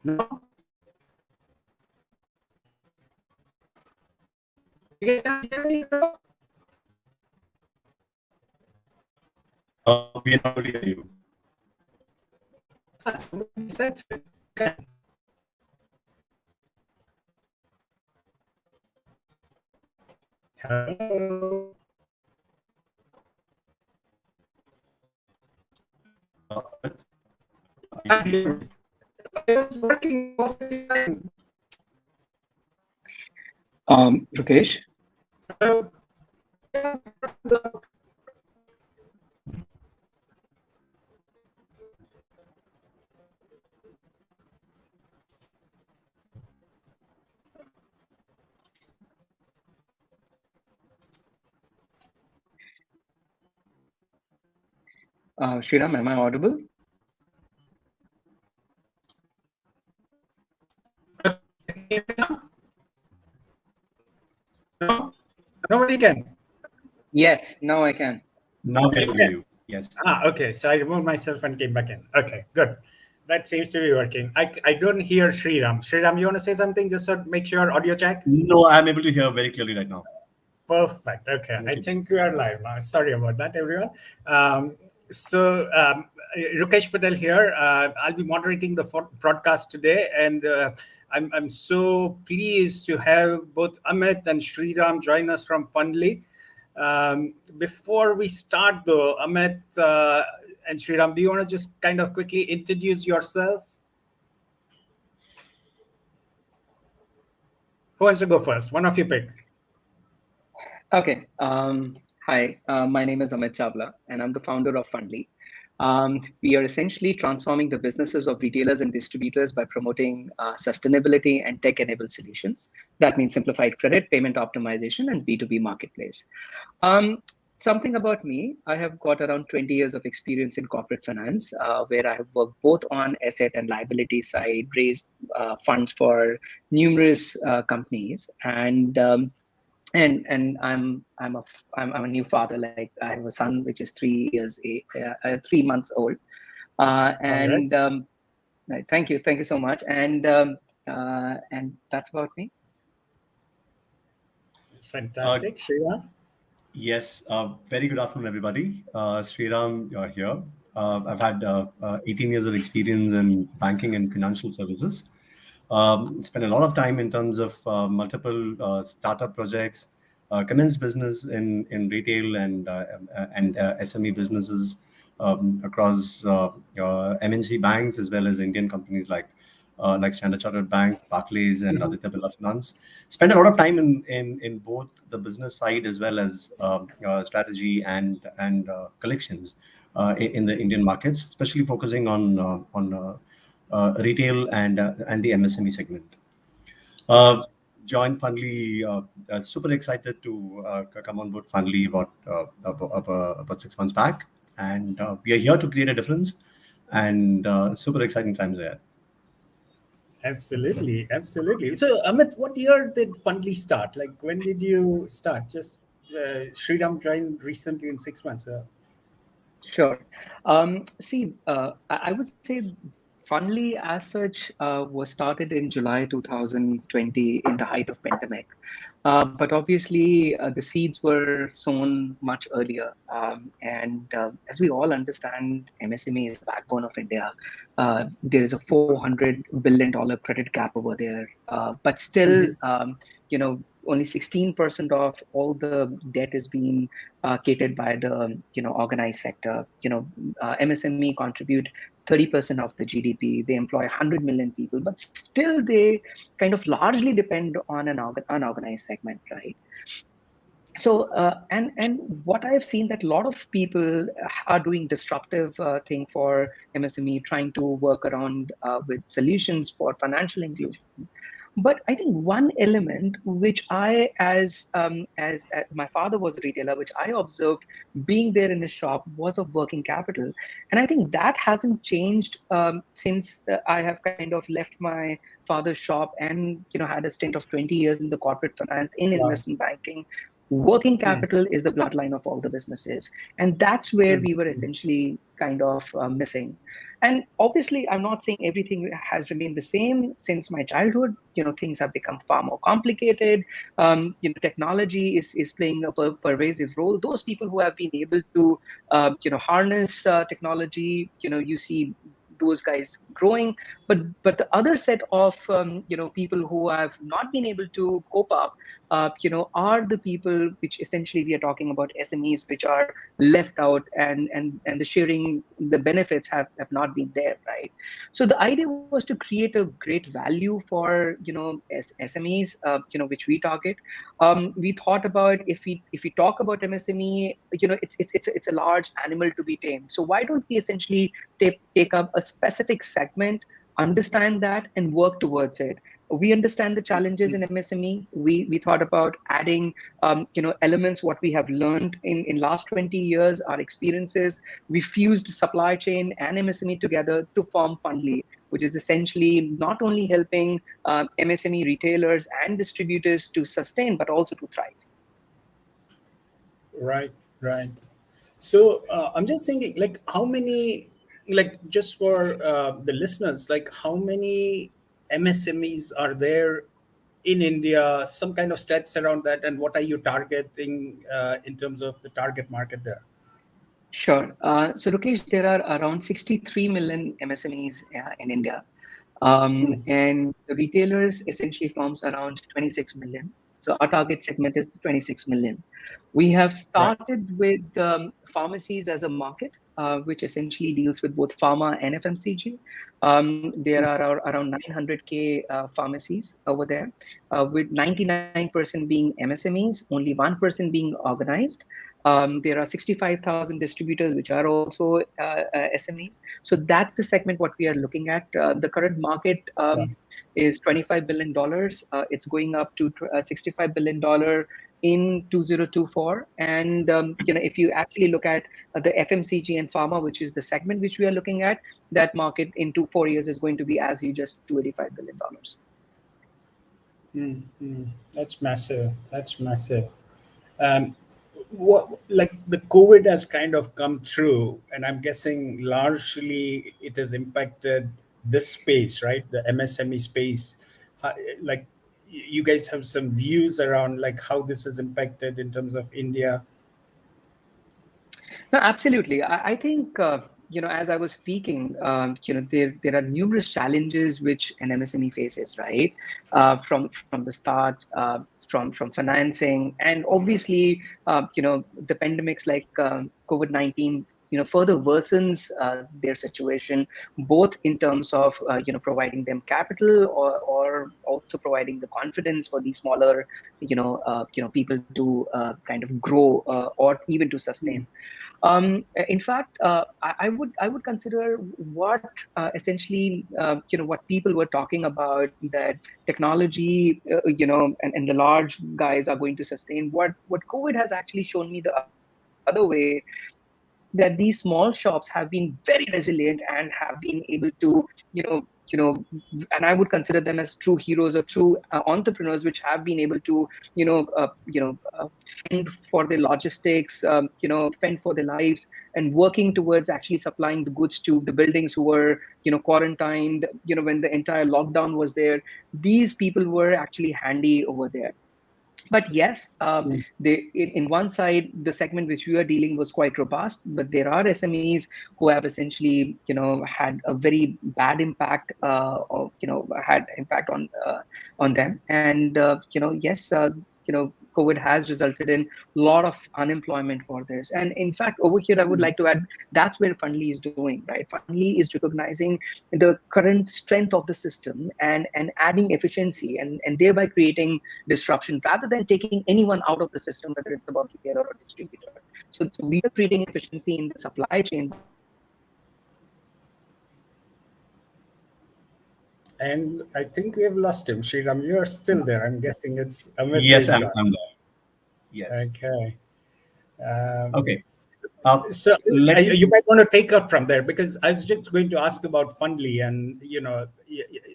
No? You guys can't hear me, bro? We are not able to hear you. That's it. Okay. Hello. It's working most of the time. Rakesh? Hello. Sriram, am I audible? No? Nobody can. Yes, now I can. Now we can hear you. Yes. Okay. So I removed myself and came back in. Okay, good. That seems to be working. I don't hear Sriram. Sriram, you want to say something just to make sure audio check? No, I'm able to hear very clearly right now. Perfect. Okay. I think we are live now. Sorry about that, everyone. Rukesh Patel here. I'll be moderating the broadcast today, and I'm so pleased to have both Amit and Sriram join us from Fundly. Before we start, though, Amit and Sriram, do you want to just kind of quickly introduce yourself? Who wants to go first? One of you pick. Okay. Hi, my name is Amit Chawla, and I'm the founder of Fundly. We are essentially transforming the businesses of retailers and distributors by promoting sustainability and tech-enabled solutions. That means simplified credit, payment optimization, and B2B marketplace. Something about me, I have got around 20 years of experience in corporate finance, where I have worked both on asset and liability side, raised funds for numerous companies, and I'm a new father. Like, I have a son which is 3 months old, and thank you so much, and that's about me. Fantastic. Sriram? Yes, very good afternoon, everybody. Sriram, you're here. I've had 18 years of experience in banking and financial services. Spent a lot of time in terms of multiple startup projects, commenced business in retail and SME businesses across MNC banks, as well as Indian companies like Standard Chartered Bank, Barclays, and Aditya Birla Finance. Spent a lot of time in both the business side as well as strategy and collections in the Indian markets, especially focusing on retail and the MSME segment. Joined Fundly. Super excited to come on board Fundly about 6 months back, and we are here to create a difference. And super exciting times ahead. Absolutely. So, Amit, what year did Fundly start? Like, when did you start? Just Sriram joined recently in 6 months. Sure. See, I would say Fundly as such was started in July 2020 in the height of pandemic. But obviously, the seeds were sown much earlier. And as we all understand, MSME is the backbone of India. There is a $400 billion credit gap over there. But still, only 16% of all the debt is being catered by the organized sector. MSME contribute 30% of the GDP. They employ 100 million people, but still they kind of largely depend on an unorganized segment, right? So and what I've seen that a lot of people are doing disruptive thing for MSME, trying to work around with solutions for financial inclusion. But I think one element which I, as my father was a retailer, which I observed being there in the shop, was of working capital, and I think that hasn't changed since I have kind of left my father's shop and had a stint of 20 years in the corporate finance in Wow. investment banking. Working Mm, capital is the bloodline of all the businesses, and that's where mm, we were mm. essentially kind of missing. And obviously, I'm not saying everything has remained the same since my childhood. Things have become far more complicated. Technology is playing a pervasive role. Those people who have been able to, harness technology, you see those guys growing. But the other set of people who have not been able to cope up, are the people which essentially we are talking about SMEs, which are left out, and the sharing the benefits have not been there, right? So the idea was to create a great value for SMEs, which we target. We thought about, if we talk about MSME, it's a large animal to be tamed. So why don't we essentially take up a specific segment, understand that, and work towards it? We understand the challenges in MSME. We thought about adding elements what we have learned in last 20 years, our experiences. We fused supply chain and MSME together to form Fundly, which is essentially not only helping MSME retailers and distributors to sustain, but also to thrive. Right, right. So I'm just thinking, like, how many, like, just for the listeners, like, how many MSMEs are there in India? Some kind of stats around that, and what are you targeting in terms of the target market there? Sure. So, Rukesh, there are around 63 million MSMEs in India. Hmm. And the retailers essentially forms around 26 million. So our target segment is 26 million. We have Right. started with pharmacies as a market, which essentially deals with both pharma and FMCG. There are around 900K pharmacies over there, with 99% being MSMEs, only 1% being organized. There are 65,000 distributors, which are also SMEs. So that's the segment what we are looking at. The current market Right. is $25 billion. It's going up to $65 billion in 2024. And if you actually look at the FMCG and pharma, which is the segment which we are looking at, that market in 4 years is going to be, as you just, $285 billion. Mm, mm. That's massive. That's massive. Um, what, like, the COVID has kind of come through, and I'm guessing largely it has impacted this space, right? The MSME space. How, like, you guys have some views around like how this is impacted in terms of India. No, absolutely. I think as I was speaking, there are numerous challenges which an MSME faces, right? From the start, from financing, and obviously, the pandemics like COVID-19, further worsens their situation, both in terms of providing them capital, or also providing the confidence for these smaller people to kind of grow, or even to sustain. In fact, I would consider what essentially what people were talking about, that technology and the large guys are going to sustain. What COVID has actually shown me the other way, that these small shops have been very resilient and have been able to and I would consider them as true heroes or true entrepreneurs, which have been able to fend for their logistics, fend for their lives, and working towards actually supplying the goods to the buildings who were quarantined when the entire lockdown was there. These people were actually handy over there. But yes, Mm. they in one side, the segment which we are dealing was quite robust, but there are SMEs who have essentially had a very bad impact, or had impact on them. And yes, COVID has resulted in a lot of unemployment for this. And in fact, over here, I would like to add, that's where Fundly is doing, right? Fundly is recognizing the current strength of the system and adding efficiency and thereby creating disruption rather than taking anyone out of the system, whether it's about retailer or distributor. So we are creating efficiency in the supply chain by And I think we have lost him. Sriram, you are still there. I'm guessing it's Amit who Yes, is gone. I'm there. Yes. Okay. Um, Okay. so Let me. you might want to take up from there, because I was just going to ask about Fundly and,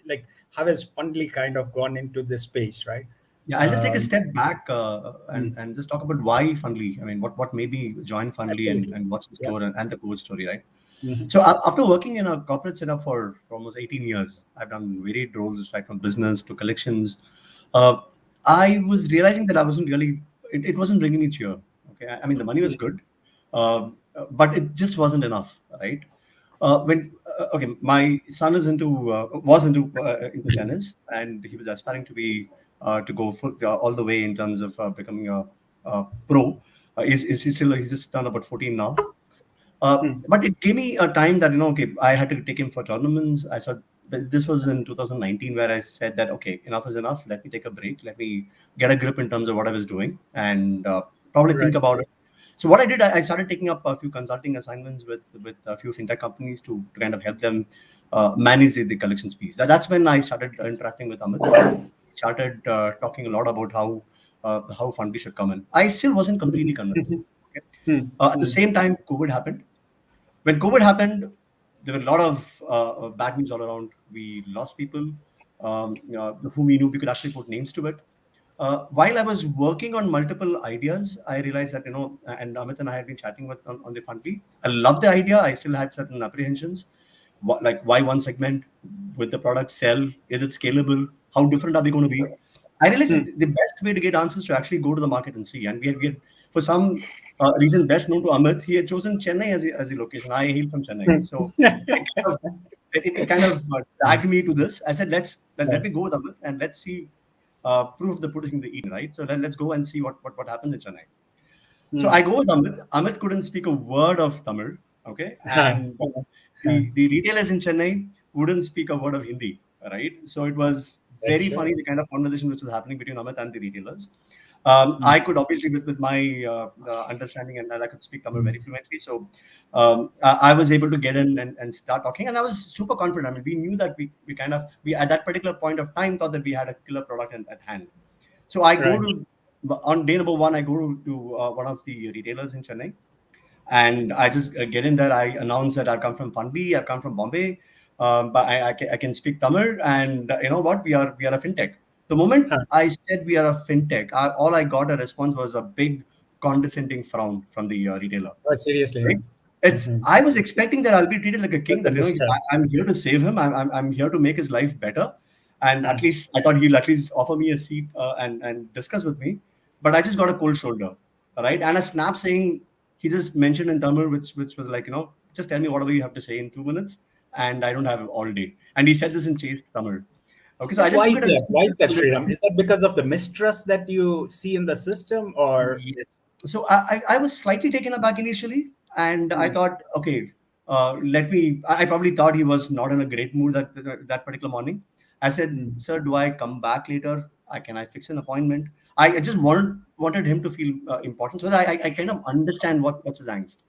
like, how has Fundly kind of gone into this space, right? Yeah, I'll just take a Um, step back mm, and just talk about why Fundly. I mean, what made me join Fundly Absolutely. and what's the Yeah. story and the core story, right? Mhm. So after working in a corporate setup for almost 18 years, I've done varied roles, right from business to collections. Uh, I was realizing that I wasn't really, it wasn't bringing me cheer. Okay, I mean the money was good, but it just wasn't enough, right? When okay, my son is into tennis, and he was aspiring to be to go full, all the way in terms of becoming a pro. He's just turned about 14 now. Mm. But it gave me a time that, okay, I had to take him for tournaments. I saw this was in 2019 where I said that, okay, enough is enough. Let me take a break. Let me get a grip in terms of what I was doing and probably think Right. about it. So what I did, I started taking up a few consulting assignments with a few fintech companies to kind of help them manage the collections piece. That's when I started interacting with Amit. Started talking a lot about how Fundly should come in. I still wasn't completely convinced. Mhm. Okay. Mm, At the mm, same time, COVID happened. When COVID happened, there were a lot of bad news all around. We lost people whom we knew we could actually put names to it. While I was working on multiple ideas, I realized that, and Amit and I had been chatting on the Fundly. I loved the idea. I still had certain apprehensions. Like, why one segment with the product sell? Is it scalable? How different are we going to be? I realized mm. that the best way to get answers to actually go to the market and see. And we had for some reason best known to Amit, he had chosen Chennai as a location. I hail from Chennai, Mm. so it kind of dragged me to this. I said, let me go with Amit and let's see proof the pudding in the eating, right? So let's go and see what happens in Chennai. So Mm. I go with Amit. Amit couldn't speak a word of Tamil, okay, Huh. and Huh. the retailers in Chennai wouldn't speak a word of Hindi, right? So it was That's very true. funny the kind of conversation which was happening between Amit and the retailers. Mm, I could obviously, with my understanding, and I could speak Tamil very mm. fluently. So I was able to get in and start talking, and I was super confident. I mean, we knew that we at that particular point of time thought that we had a killer product at hand. So I go Right. to on day number one, I go to one of the retailers in Chennai, and I just get in there. I announce that I've come from Funby, I've come from Bombay, but I can speak Tamil, and you know what? We are a fintech. The moment Huh. I said we are a fintech, all I got a response was a big condescending frown from the retailer. Oh, seriously. Right? Huh? It's Mhm. I was expecting that I'll be treated like a king. That's the That mistrust. I'm here to save him. I'm here to make his life better, and Huh. at least I thought he'll at least offer me a seat and discuss with me. But I just got a cold shoulder, right? And a snap saying he just mentioned in Tamil, which was like, just tell me whatever you have to say in 2 minutes, and I don't have all day. And he said this in chaste Tamil. Okay, so I just Why took is it as that? Why is that, Sriram? a Is that because of the mistrust that you see in the system, or? yes. So I was slightly taken aback initially, and I Mm, thought, okay, let me. I probably thought he was not in a great mood that particular morning. I said, mm, sir, do I come back later? Can I fix an appointment? I just wanted him to feel important, so that I kind of understand what's his angst,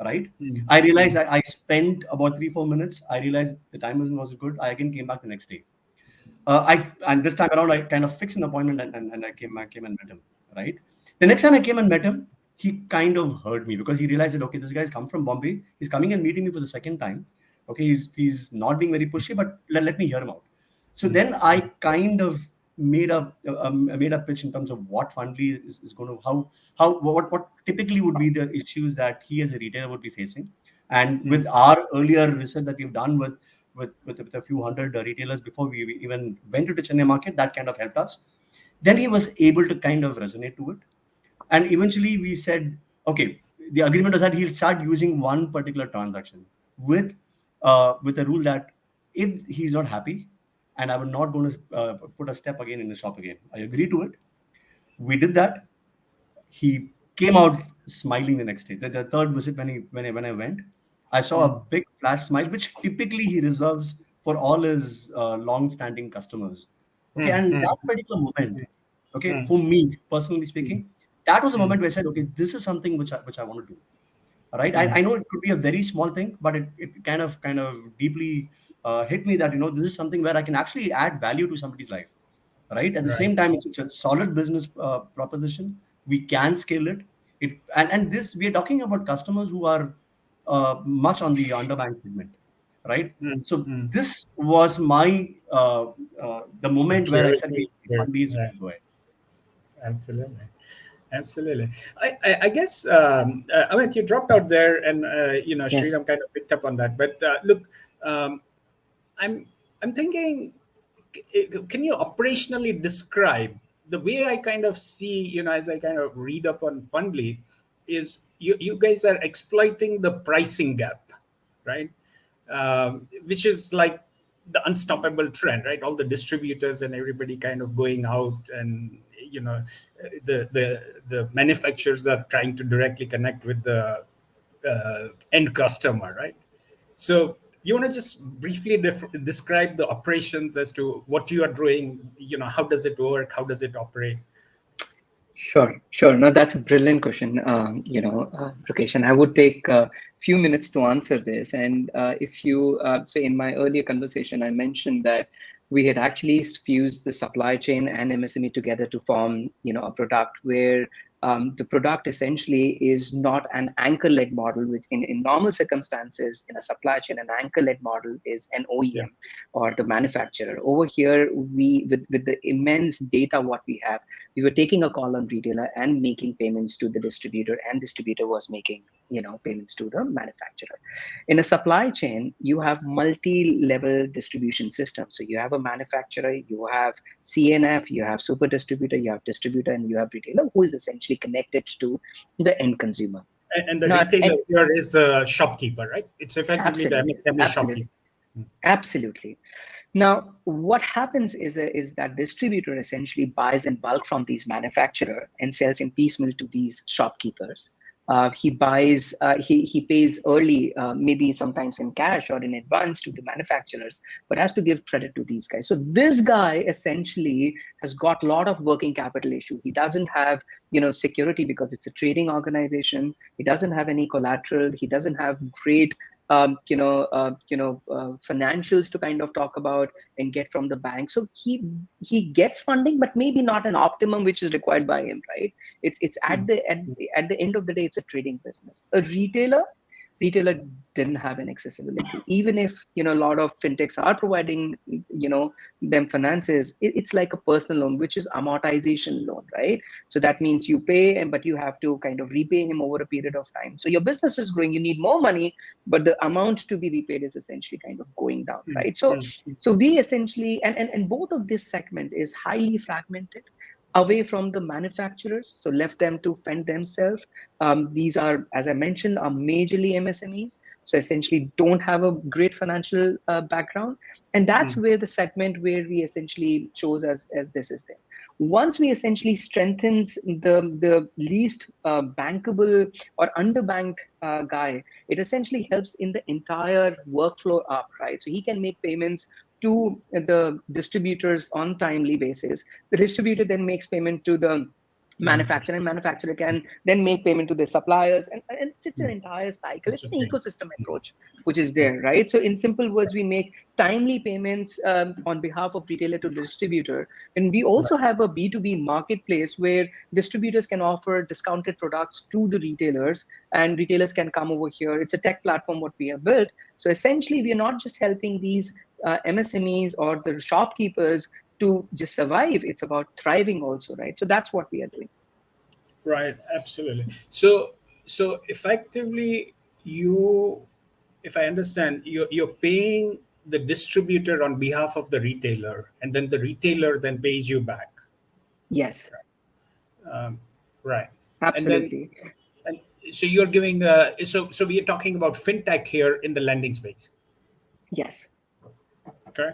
right? mm, I realized mm. I spent about 3-4 minutes. I realized the time was good. I again came back the next day. And this time around I kind of fixed an appointment and I came and met him. Right. The next time I came and met him, he kind of heard me because he realized that, okay, this guy's come from Bombay. He's coming and meeting me for the second time. Okay, he's not being very pushy, but let me hear him out. So Mm. then I kind of made a pitch in terms of what Fundly is going to what typically would be the issues that he as a retailer would be facing, and Mm. with our earlier research that we've done with a few hundred retailers before we even went to the Chennai market, that kind of helped us. Then he was able to kind of resonate to it. And eventually we said, okay, the agreement was that he'll start using one particular transaction with a rule that if he's not happy, and I will not going to put a step again in the shop again. I agree to it. We did that. he came out smiling the next day. The third visit when I went, I saw a big flash smile, which typically he reserves for all his long-standing customers. Okay, and that particular moment, okay, for me personally speaking, that was a moment where I said, okay, this is something which I want to do. All right, I know it could be a very small thing, but it kind of deeply hit me that this is something where I can actually add value to somebody's life. Right, at the same time, it's a solid business proposition. We can scale it. And this, we are talking about customers who are much on the underbanked segment, right? So this was my the moment where I said, hey, fundies will go ahead. Absolutely. Absolutely. I guess, Amit, you dropped out there, and Yes. Sriram kind of picked up on that. But look, I'm thinking, can you operationally describe the way I kind of see, as I kind of read up on Fundly, is you guys are exploiting the pricing gap, right? Which is like the unstoppable trend, right? All the distributors and everybody kind of going out, and the manufacturers are trying to directly connect with the end customer, right? So you want to just briefly describe the operations as to what you are doing, how does it work, how does it operate? Sure. No, that's a brilliant question. Rakesh, and I would take a few minutes to answer this. And if you, so in my earlier conversation, I mentioned that we had actually fused the supply chain and MSME together to form, a product where the product essentially is not an anchor-led model, which in normal circumstances in a supply chain, an anchor-led model is an OEM or the manufacturer. Over here, with the immense data what we have, we were taking a call on retailer and making payments to the distributor, and distributor was making payments to the manufacturer. In a supply chain, you have multi-level distribution systems. So you have a manufacturer, you have CNF, you have super distributor, you have distributor, and you have retailer who is essentially connected to the end consumer. And the retailer here is the shopkeeper, right? It's effectively the MSME shopkeeper. Absolutely. Now, what happens is that distributor essentially buys in bulk from these manufacturer and sells in piecemeal to these shopkeepers. He buys, he pays early, maybe sometimes in cash or in advance to the manufacturers, but has to give credit to these guys. So this guy essentially has got a lot of working capital issue. He doesn't have, security because it's a trading organization. He doesn't have any collateral. He doesn't have great financials to kind of talk about and get from the bank. So he gets funding, but maybe not an optimum which is required by him, right? It's at the end of the day, it's a trading business. A retailer didn't have an accessibility. Even if a lot of fintechs are providing them finances, it's like a personal loan, which is amortization loan, right? So that means you pay, but you have to kind of repay him over a period of time. So your business is growing, you need more money, but the amount to be repaid is essentially kind of going down, right? So we essentially, and both of this segment is highly fragmented, away from the manufacturers, so left them to fend themselves. These are, as I mentioned, are majorly MSMEs, so essentially don't have a great financial background, and that's where the segment where we essentially chose as this is there. Once we essentially strengthens the least bankable or underbanked guy, it essentially helps in the entire workflow up, right? So he can make payments to the distributors on timely basis. The distributor then makes payment to the manufacturer, and manufacturer can then make payment to the suppliers, and it's an entire cycle. It's an ecosystem approach which is there, right? So in simple words, we make timely payments on behalf of retailer to the distributor, and we also have a B2B marketplace where distributors can offer discounted products to the retailers, and retailers can come over here. It's a tech platform what we have built. So essentially, we are not just helping these MSMEs or the shopkeepers to just survive. It's about thriving also, right? So that's what we are doing. Right, absolutely. So effectively, if I understand, you're paying the distributor on behalf of the retailer, and then the retailer then pays you back. Yes. Right. Absolutely. And so you're giving so we are talking about fintech here in the lending space. Yes. Okay.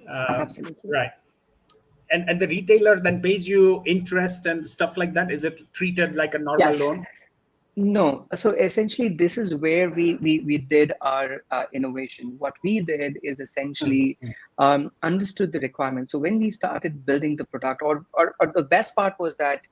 Absolutely. Right. And the retailer then pays you interest and stuff like that. Is it treated like a normal Yes. loan? No. So essentially, this is where we did our innovation. What we did is essentially understood the requirement. So when we started building the product, or the best part was that,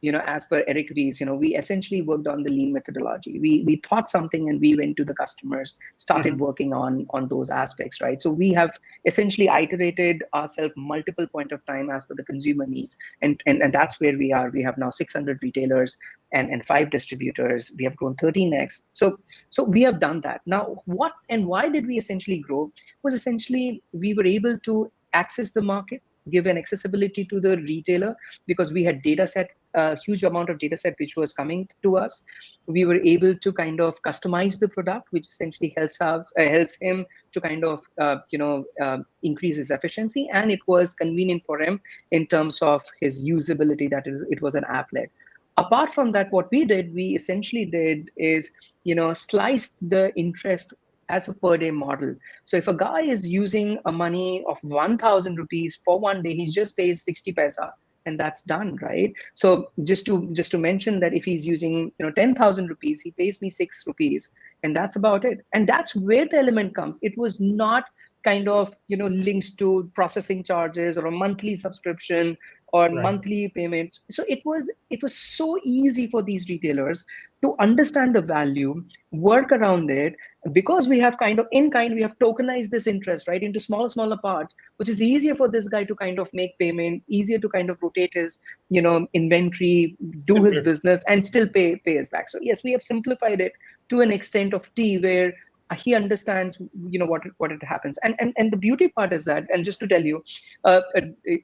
as per Eric Ries, we essentially worked on the lean methodology. We thought something and we went to the customers, started working on those aspects, right? So we have essentially iterated ourselves multiple point of time as per the consumer needs, and that's where we are. We have now 600 retailers and 5 distributors. We have grown 13x. So we have done that. Now, what and why did we essentially grow? Was essentially we were able to access the market, give an accessibility to the retailer, because we had data set, a huge amount of data set which was coming to us. We were able to kind of customize the product, which essentially helps him to kind of increase his efficiency, and it was convenient for him in terms of his usability. That is, it was an applet. Apart from that, what we essentially did is, slice the interest as a per day model. So if a guy is using a money of 1,000 rupees for one day, he just pays 60 paisa, and that's done, right? So just to mention that if he's using 10,000 rupees, he pays me 6 rupees, and that's about it. And that's where the element comes. It was not kind of linked to processing charges or a monthly subscription or Right. monthly payments. So it was so easy for these retailers to understand the value, work around it, because we have kind of in kind, we have tokenized this interest, right, into smaller parts, which is easier for this guy to kind of make payment, easier to kind of rotate his inventory, do his business, and still pay us back. So yes, we have simplified it to an extent of T, where he understands what it happens. And the beauty part is that, and just to tell you,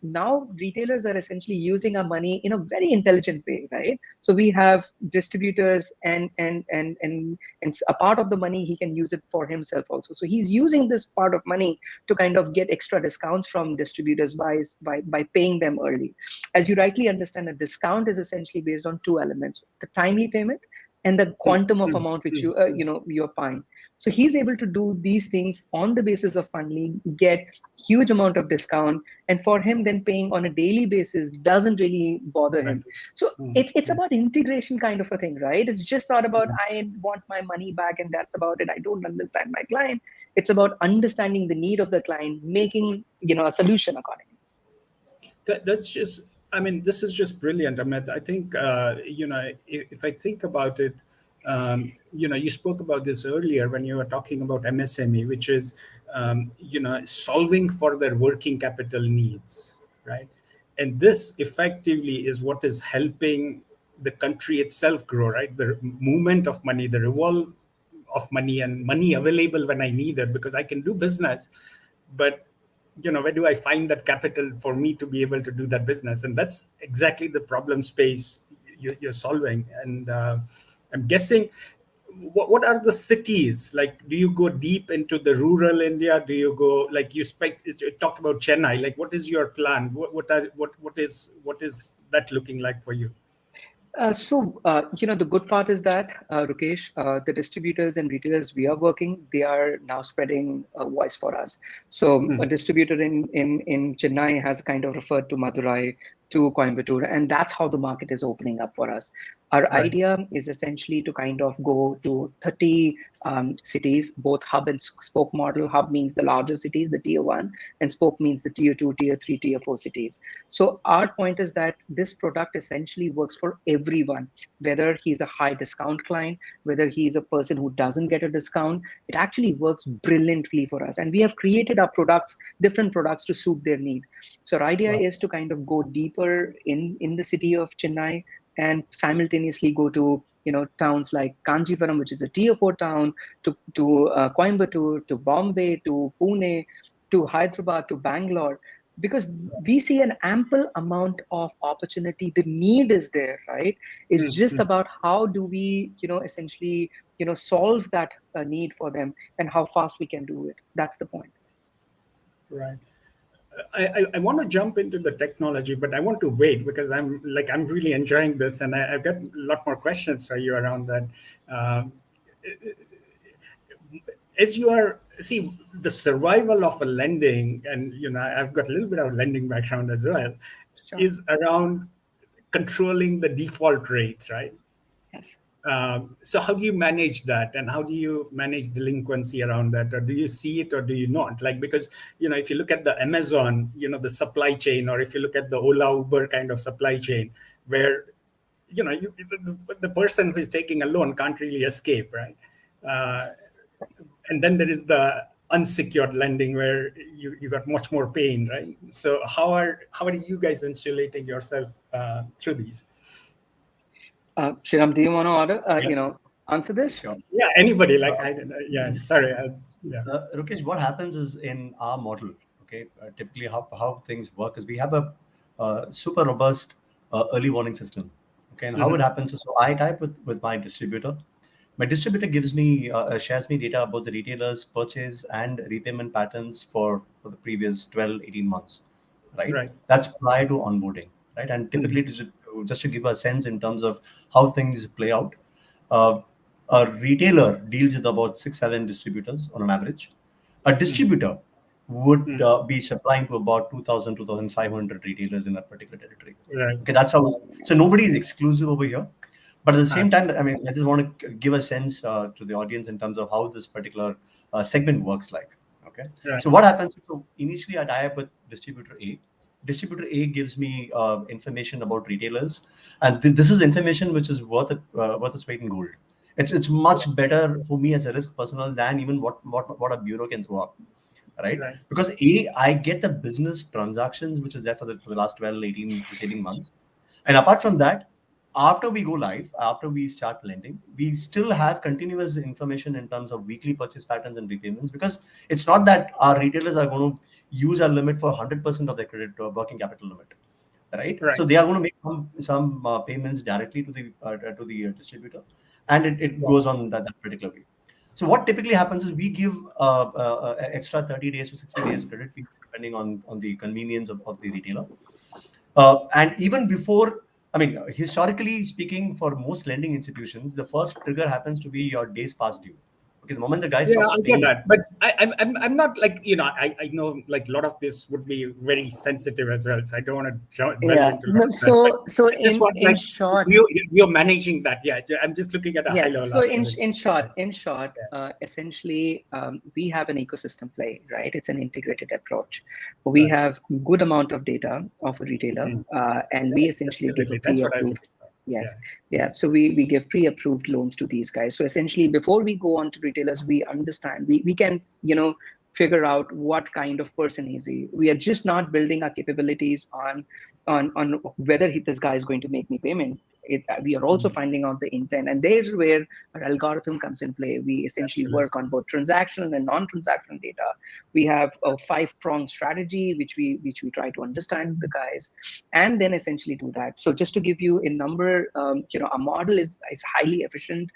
now retailers are essentially using our money in a very intelligent way, right? So we have distributors, and a part of the money he can use it for himself also. So he's using this part of money to kind of get extra discounts from distributors by paying them early. As you rightly understand, a discount is essentially based on two elements: the timely payment and the quantum of amount which you're buying. So he's able to do these things on the basis of Fundly, get huge amount of discount, and for him then paying on a daily basis doesn't really bother him. So it's about integration kind of a thing, right? It's just not about I want my money back and that's about it. I don't understand my client. It's about understanding the need of the client, making a solution accordingly. That's just, I mean, this is just brilliant. I mean, I think, if I think about it, you spoke about this earlier when you were talking about MSME, which is, solving for their working capital needs, right? And this effectively is what is helping the country itself grow, right? The movement of money, the revolve of money, and money available when I need it, because I can do business, but where do I find that capital for me to be able to do that business? And that's exactly the problem space you're solving. And I'm guessing, what are the cities like? Do you go deep into the rural India? Do you go, like, you talked about Chennai? Like, what is your plan? What is that looking like for you? The good part is that, Rukesh, the distributors and retailers we are working, they are now spreading a voice for us. So a distributor in Chennai has kind of referred to Madurai, to Coimbatore, and that's how the market is opening up for us. Our idea is essentially to kind of go to 30 cities, both hub and spoke model. Hub means the larger cities, the tier 1, and spoke means the tier 2, tier 3, tier 4 cities. So our point is that this product essentially works for everyone, whether he's a high discount client, whether he's a person who doesn't get a discount. It actually works brilliantly for us. And we have created our products, different products, to suit their need. So our idea is to kind of go deeper in the city of Chennai, and simultaneously go to towns like Kanjivaram, which is a tier 4 town, to Coimbatore, to Bombay, to Pune, to Hyderabad, to Bangalore, because we see an ample amount of opportunity. The need is there, right? It's just about how do we essentially solve that need for them, and how fast we can do it. That's the point. Right. I want to jump into the technology, but I want to wait, because I'm really enjoying this, and I've got a lot more questions for you around that. As you are see, the survival of a lending, and I've got a little bit of lending background as well, Sure. is around controlling the default rates, right? Yes. So how do you manage that, and how do you manage delinquency around that, or do you see it or do you not? Like, because if you look at the Amazon, the supply chain, or if you look at the Ola, Uber kind of supply chain, where the person who is taking a loan can't really escape, right? Uh, and then there is the unsecured lending where you got much more pain, right? So how are you guys insulating yourself through these? Shriram, do you want to Yeah, answer this? sure. Yeah, anybody, like, Uh, yeah, sorry, yeah. Rukesh, what happens is in our model, okay, typically how things work is we have a super robust early warning system. Okay, and how it Mhm. happens is, so I type with my distributor. My distributor gives me shares me data about the retailer's purchase and repayment patterns for the previous 12, 18 months, right? Right. That's prior to onboarding, right? And typically, Mhm. just to give a sense in terms of how things play out, uh, a retailer deals with about 6, 7 distributors on an average. A Mhm. distributor would Mhm. be supplying to about 2,000, 2,500 retailers in a particular territory. Right. Okay, that's how. So nobody is exclusive over here. But at the Ah, same time, I mean, I just want to give a sense to the audience in terms of how this particular segment works like. Okay. right. So what happens? So initially, I tie up with distributor A. Distributor A gives me information about retailers, and this is information which is worth its weight in gold. It's much better for me as a risk personnel than even what a bureau can throw up, right? Right. Because A, I get the business transactions which is there for the last 12, 18 months. And apart from that, after we go live, after we start lending, we still have continuous information in terms of weekly purchase patterns and repayments, because it's not that our retailers are going to use our limit for 100% of their credit working capital limit, right? Right. So they are going to make some payments directly to the distributor, and it Yeah. goes on that particular way. So what typically happens is we give extra 30 days to 60 days credit period, depending on the convenience of the retailer. And even before, I mean, historically speaking, for most lending institutions, the first trigger happens to be your days past due. Okay, the moment the guy Yeah, stops I get paying, that, but I'm not, like, I know, like, a lot of this would be very sensitive as well, so I don't want to delve Yeah. into a lot No, of that. But so I just want, in like, short, you're managing that. Yeah, I'm just looking at a high yes. level So observation. essentially, we have an ecosystem play, right? It's an integrated approach. We Right. have good amount of data of a retailer, Mm. and we essentially give a Absolutely, that's what I was pre-approved. looking for. Yeah. Yes, yeah. So we give pre-approved loans to these guys. So essentially, before we go on to retailers, we understand we can figure out what kind of person is he. We are just not building our capabilities on whether this guy is going to make me payment. We are also Mm. finding out the intent, and there's where our algorithm comes in play. We essentially Absolutely. work on both transactional and non-transactional data. We have a 5-pronged strategy which we try to understand the guys, and then essentially do that. So just to give you a number, our model is highly efficient.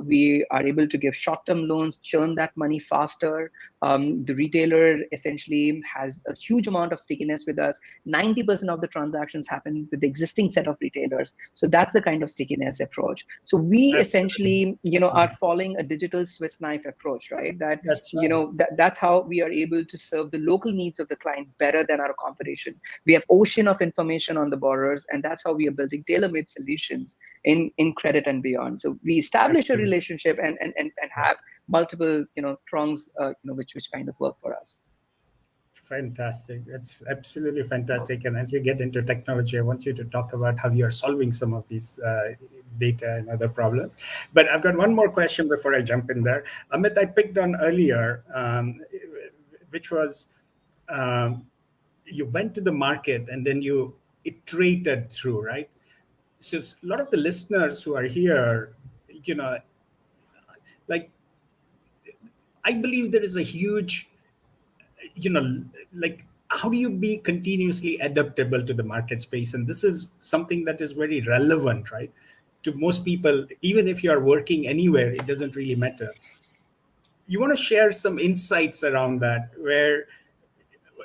We are able to give short-term loans, churn that money faster. The retailer essentially has a huge amount of stickiness with us. 90% of the transactions happen with the existing set of retailers. So that's the kind of stickiness approach. So we Absolutely. essentially, are following a digital Swiss knife approach, right? That, That's right. that's how we are able to serve the local needs of the client better than our competition. We have ocean of information on the borrowers, and that's how we are building tailor-made solutions in credit and beyond. So we establish a Absolutely. relationship and have multiple, prongs, which kind of work for us. Fantastic. It's absolutely fantastic. And as we get into technology, I want you to talk about how you're solving some of these data and other problems. But I've got one more question before I jump in there. Amit, I picked on earlier, which was, um, you went to the market and then you iterated through, right? So a lot of the listeners who are here, you know, like, I believe there is a huge, you know like, how do you be continuously adaptable to the market space? And this is something that is very relevant, right, to most people. Even if you are working anywhere, it doesn't really matter. You want to share some insights around that, where,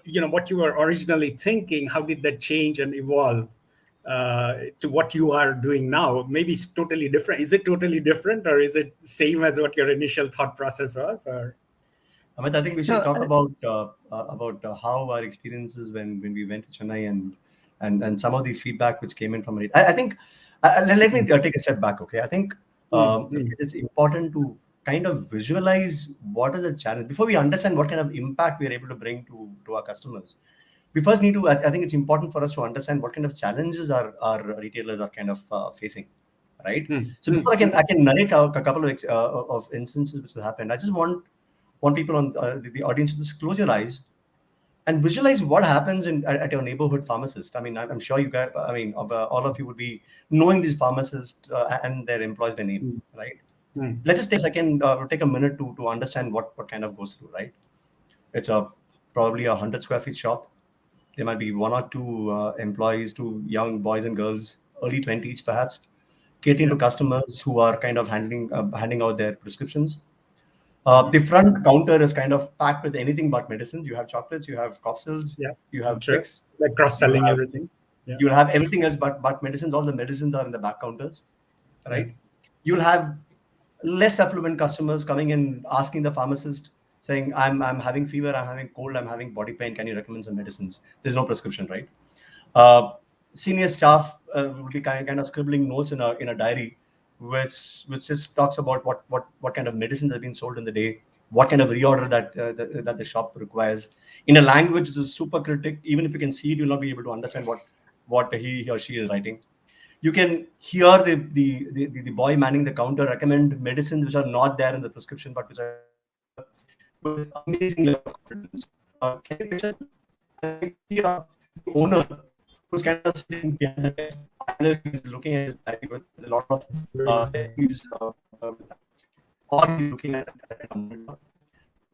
what you were originally thinking, how did that change and evolve to what you are doing now? Maybe it's totally different. Is it totally different, or is it same as what your initial thought process was? Or Amit, I think we No, should talk about how our experiences when we went to Chennai and some of the feedback which came in from it. I think let me take a step back. Okay, I think it is important to kind of visualize what is the challenge before we understand what kind of impact we are able to bring to our customers. We first need to. I think it's important for us to understand what kind of challenges our retailers are kind of facing, right? So before I can narrate a couple of instances which have happened, I just want people on the audience to just close your eyes and visualize what happens at your neighborhood pharmacist. I mean, I'm sure you guys, I mean, all of you would be knowing these pharmacists and their employees by name, right? Let's just take a second, take a minute to understand what kind of goes through, right? It's probably 100 square feet shop. There might be one or two employees, two young boys and girls, early 20s perhaps, catering to customers who are kind of handing out their prescriptions. The front counter is kind of packed with anything but medicines. You have chocolates, you have cough syrups, you have Sure. Vicks, Like cross-selling everything. you'll have everything else but medicines. All the medicines are in the back counters, right? You'll have less affluent customers coming in asking the pharmacist saying, I'm having fever, I'm having cold, I'm having body pain, can you recommend some medicines? There's no prescription, right? Uh, Senior staff will be kind of scribbling notes in a diary, which just talks about what kind of medicines have been sold in the day, what kind of reorder that the shop requires, in a language that is super cryptic. Even if you can see it, you'll not be able to understand what he or she is writing. You can hear the boy manning the counter recommend medicines which are not there in the prescription, but which are with amazing level of confidence. Can you picture this? And you see the owner who's kind of sitting behind the desk. Either he's looking at his diary with a lot of he's, or he's looking at a monitor.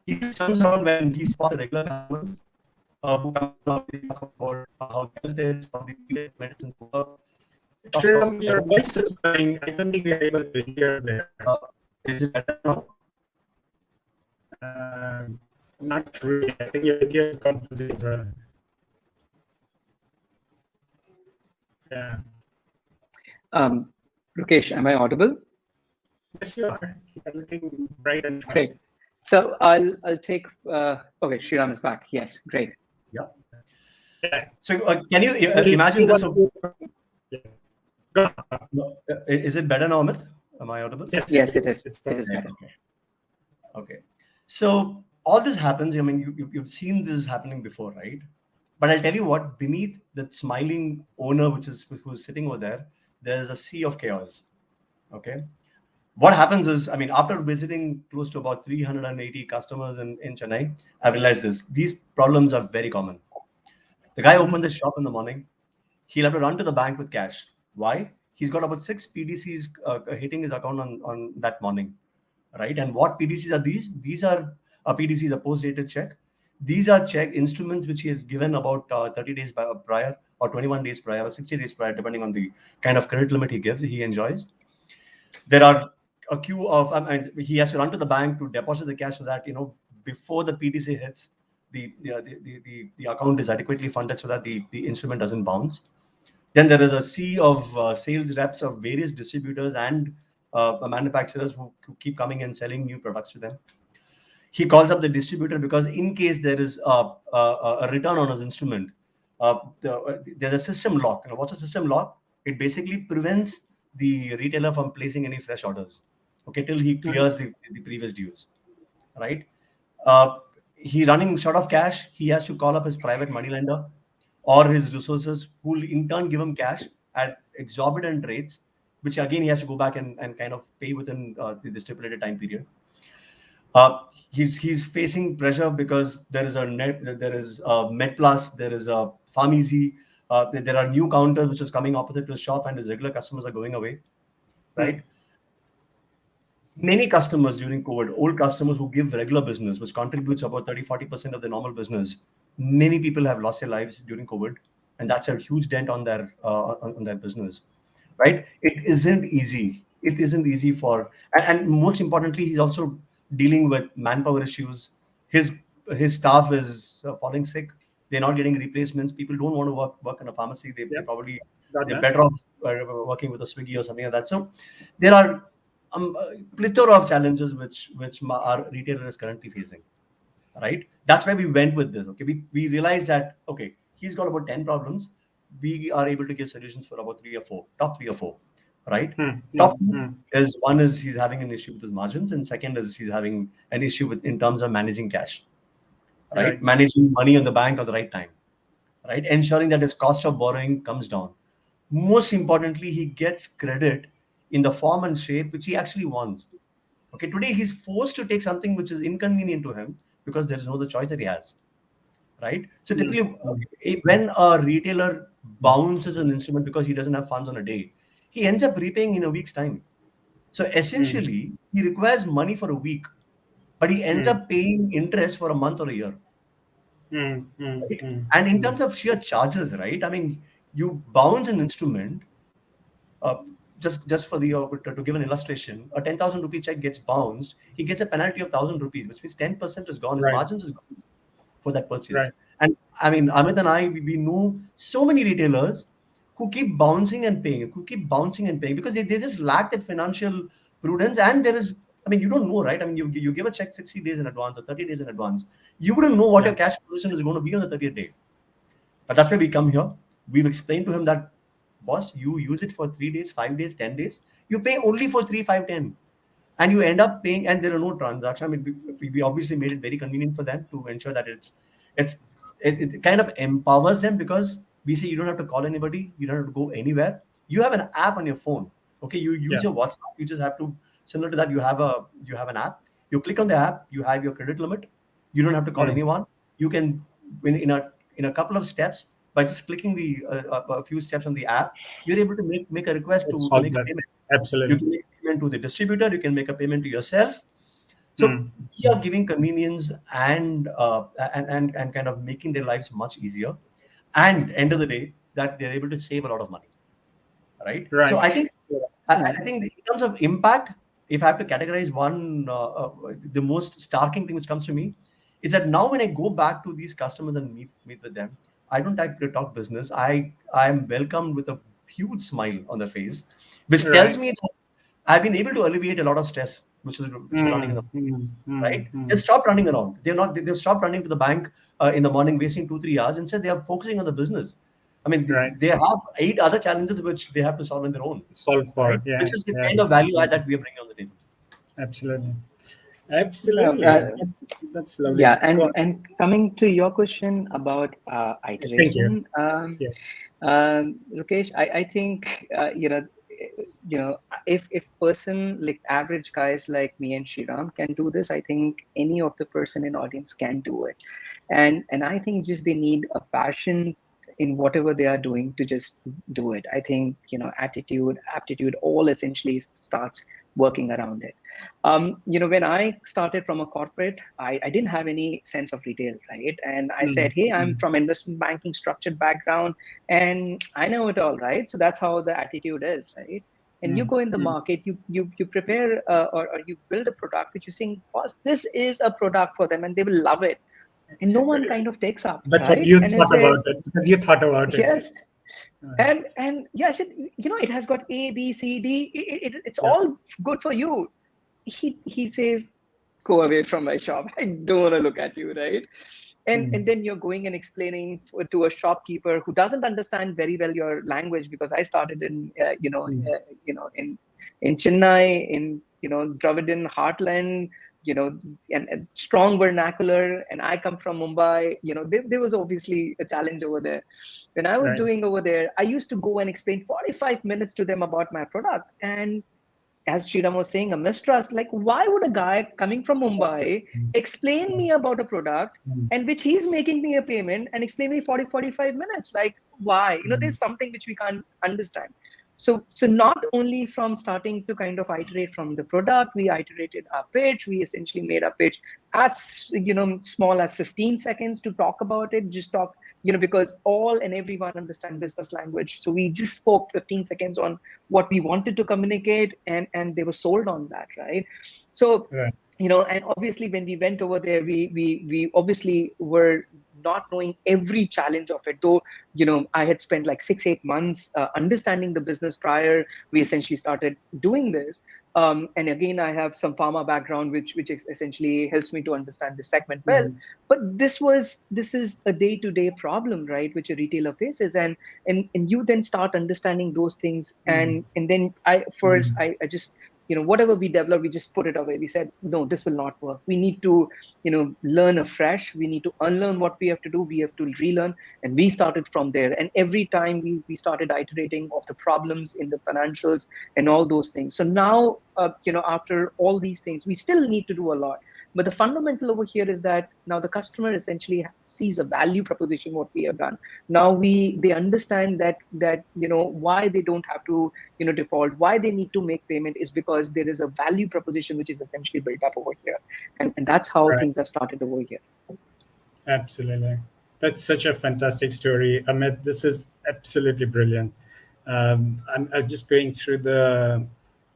He just turns around when he spots the regular customers who come up to talk about how the health is, how the medicines work. Sriram, your voice is going. I don't think we are able to hear there. Is it better now? Not really. I think your video is confusing as well. Yeah. Rukesh, am I audible? Yes, you are. You're looking bright and sharp. Great. So I'll take. Okay, Sriram is back. Yes, great. Yeah. So can you imagine this? Is it better now, Amit? Am I audible? Yes, it is. It is better. Okay. So all this happens. I mean, you've seen this happening before, right? But I'll tell you what. Beneath the smiling owner, who's sitting over there, there's a sea of chaos. Okay. What happens is, I mean, after visiting close to about 380 customers in Chennai, I realized this. These problems are very common. The guy opened the shop in the morning. He'll have to run to the bank with cash. Why? He's got about 6 PDCs hitting his account on that morning, right? And what PDCs are these? These are PDCs, a post-dated check. These are check instruments which he has given about 30 days prior, or 21 days prior, or 60 days prior, depending on the kind of credit limit he enjoys. There are a queue of, he has to run to the bank to deposit the cash so that, before the PDC hits, the account is adequately funded so that the instrument doesn't bounce. Then there is a sea of sales reps of various distributors and manufacturers who keep coming and selling new products to them. He calls up the distributor because in case there is a return on his instrument, there's a system lock. What's a system lock? It basically prevents the retailer from placing any fresh orders, okay, till he clears the previous dues, right? He running short of cash. He has to call up his private money lender or his resources, who will in turn give him cash at exorbitant rates, which again he has to go back and kind of pay within the stipulated time period. He's facing pressure because there is MedPlus, there is a Pharmacy, there are new counters which is coming opposite to his shop, and his regular customers are going away, right? Many customers during COVID, old customers who give regular business, which contributes about 30-40% of the normal business, many people have lost their lives during COVID, and that's a huge dent on their business, right? It isn't easy. It isn't easy and most importantly, he's also dealing with manpower issues. His staff is falling sick. They're not getting replacements. People don't want to work in a pharmacy. They're better off working with a Swiggy or something like that. So there are plethora of challenges which our retailer is currently facing. right? That's why we went with this. Okay, we realized that okay, he's got about 10 problems. We are able to give solutions for about top 3 or 4, right? Top two is one is he's having an issue with his margins, and second is he's having an issue with in terms of managing cash, right? Managing money on the bank at the right time, right? Ensuring that his cost of borrowing comes down. Most importantly, he gets credit in the form and shape which he actually wants. Okay, today he's forced to take something which is inconvenient to him because there is no other choice that he has, right? So typically, when a retailer bounces an instrument because he doesn't have funds on a day, he ends up repaying in a week's time. So essentially, he requires money for a week, but he ends up paying interest for a month or a year. Right? And in terms of sheer charges, right? I mean, you bounce an instrument. Uh, just for the to give an illustration, a 10,000 rupee check gets bounced. He gets a penalty of 1,000 rupees, which means 10% is gone. His margins is gone for that purchase. And I mean, Amit and I, we know so many retailers who keep bouncing and paying, because they just lack that financial prudence. And there is, I mean, you don't know, right? I mean, you give a check 60 days in advance or 30 days in advance. You wouldn't know what your cash position is going to be on the 30th day. But that's why we come here. We've explained to him that, boss, you use it for 3 days, 5 days, 10 days. You pay only for 3, 5, 10. And you end up paying, and there are no transactions. I mean, we obviously made it very convenient for them to ensure that it kind of empowers them, because we say you don't have to call anybody, you don't have to go anywhere. You have an app on your phone. Okay, you use your WhatsApp. You just have to, similar to that, you have an app. You click on the app, you have your credit limit. You don't have to call anyone. You can, in a couple of steps, by just clicking a few steps on the app, you're able to make a request to make a payment. Absolutely. You can make a payment to the distributor. You can make a payment to yourself. So we are giving convenience and kind of making their lives much easier. And end of the day, that they're able to save a lot of money, right? So I think in terms of impact, if I have to categorize one, the most starking thing which comes to me is that now when I go back to these customers and meet with them, I don't like to talk business. I am welcomed with a huge smile on their face, which tells me that I've been able to alleviate a lot of stress, which is running around, right? They've stopped running around. They've stopped running to the bank in the morning, wasting 2-3 hours. Instead, they are focusing on the business. I mean, they have 8 other challenges which they have to solve on their own. Which is the kind of value add that we are bringing on the table. Absolutely. That's lovely. Yeah, and coming to your question about iteration, Rakesh, I think if person like average guys like me and Shriram can do this, I think any of the person in audience can do it. And I think just they need a passion in whatever they are doing to just do it. I think attitude, aptitude, all essentially starts working around it. When I started from a corporate, I didn't have any sense of retail, right? And I said, hey, I'm from investment banking, structured background, and I know it all, right? So that's how the attitude is, right? And you go in the market, you prepare or you build a product which you think, boss, this is a product for them and they will love it. And no one kind of takes up. That's right? what you thought about it, because you thought about it. Yes. And yeah, I said, it has got A, B, C, D. It's all good for you. He says, go away from my shop. I don't want to look at you, right? And then you're going and explaining to a shopkeeper who doesn't understand very well your language, because I started in in Chennai, in Dravidian heartland, and strong vernacular, and I come from Mumbai. There was obviously a challenge over there. When I was doing over there, I used to go and explain 45 minutes to them about my product. And as Shriram was saying, a mistrust, like, why would a guy coming from Mumbai explain me about a product and which he's making me a payment and explain me 45 minutes? Like, why? There's something which we can't understand. So not only from starting to kind of iterate from the product, we iterated our pitch. We essentially made our pitch as small as 15 seconds to talk about it. Just talk, because all and everyone understand business language. So we just spoke 15 seconds on what we wanted to communicate, and they were sold on that, right? So and obviously when we went over there, we obviously were not knowing every challenge of it, though I had spent like 6-8 months understanding the business prior we essentially started doing this. And again, I have some pharma background, which essentially helps me to understand this segment well. But this is a day-to-day problem, right, which a retailer faces, and you then start understanding those things, and then I just, whatever we develop, we just put it away. We said, no, this will not work. We need to, learn afresh. We need to unlearn what we have to do. We have to relearn, and we started from there. And every time we started iterating of the problems in the financials and all those things. So now, after all these things, we still need to do a lot. But the fundamental over here is that now the customer essentially sees a value proposition, what we have done. Now they understand that why they don't have to, default, why they need to make payment is because there is a value proposition which is essentially built up over here. And that's how things have started over here. Absolutely. That's such a fantastic story, Amit. This is absolutely brilliant. I'm just going through the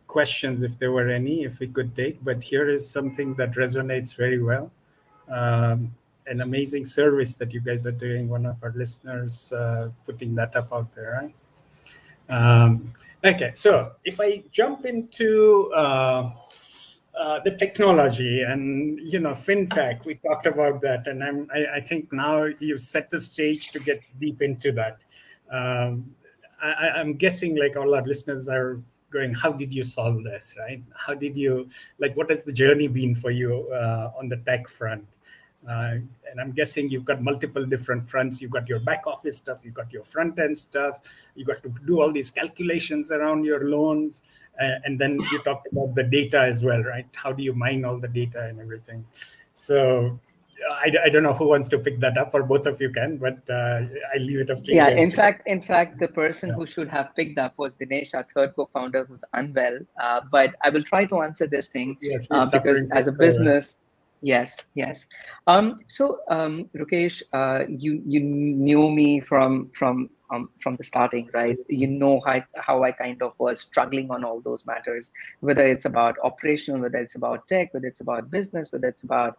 questions, if there were any, if we could take, but here is something that resonates very well. An amazing service that you guys are doing. One of our listeners putting that up out there, right? Okay, so if I jump into the technology and fintech, we talked about that, and I think now you've set the stage to get deep into that. I'm guessing like all our listeners are going, how did you solve this, right? How did you, what has the journey been for you on the tech front? And I'm guessing you've got multiple different fronts. You've got your back office stuff, you've got your front end stuff, you got to do all these calculations around your loans. And then you talked about the data as well, right? How do you mine all the data and everything? So I don't know who wants to pick that up, or both of you can, but I leave it up to you guys. In fact, the person who should have picked up was Dinesh, our third co-founder, who's unwell. But I will try to answer this thing because as a business, yes. So Rukesh, you knew me from the starting, right? You know how I kind of was struggling on all those matters, whether it's about operational, whether it's about tech, whether it's about business, whether it's about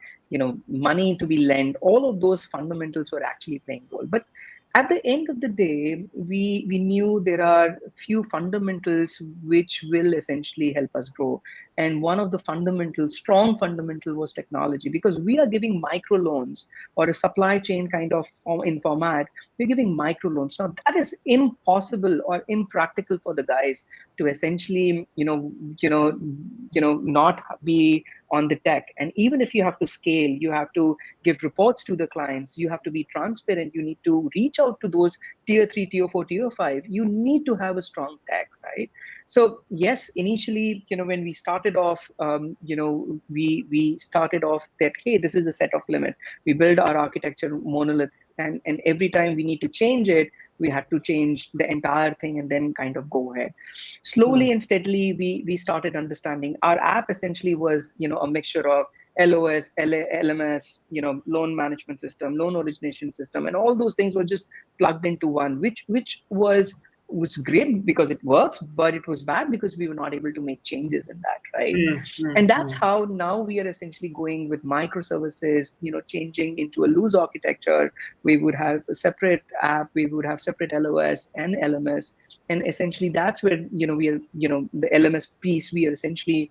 money to be lent. All of those fundamentals were actually playing role. But at the end of the day, we knew there are few fundamentals which will essentially help us grow. And one of the strong fundamental was technology, because we are giving microloans or a supply chain kind of in format. We're giving microloans. Now that is impossible or impractical for the guys to essentially, not be on the tech. And even if you have to scale, you have to give reports to the clients, you have to be transparent, you need to reach out to those tier 3, tier 4, tier 5, you need to have a strong tech, right? So yes, initially, when we started off, we started off that, hey, this is a set of limit. We build our architecture monolith, and every time we need to change it, we had to change the entire thing and then kind of go ahead. Slowly and steadily, we started understanding. Our app essentially was, a mixture of LOS, LMS, loan management system, loan origination system, and all those things were just plugged into one, which was great because it works, but it was bad because we were not able to make changes in that, right? And that's how now we are essentially going with microservices, changing into a loose architecture. We would have a separate app, we would have separate LOS and LMS. And essentially that's where, we are, the LMS piece, we are essentially,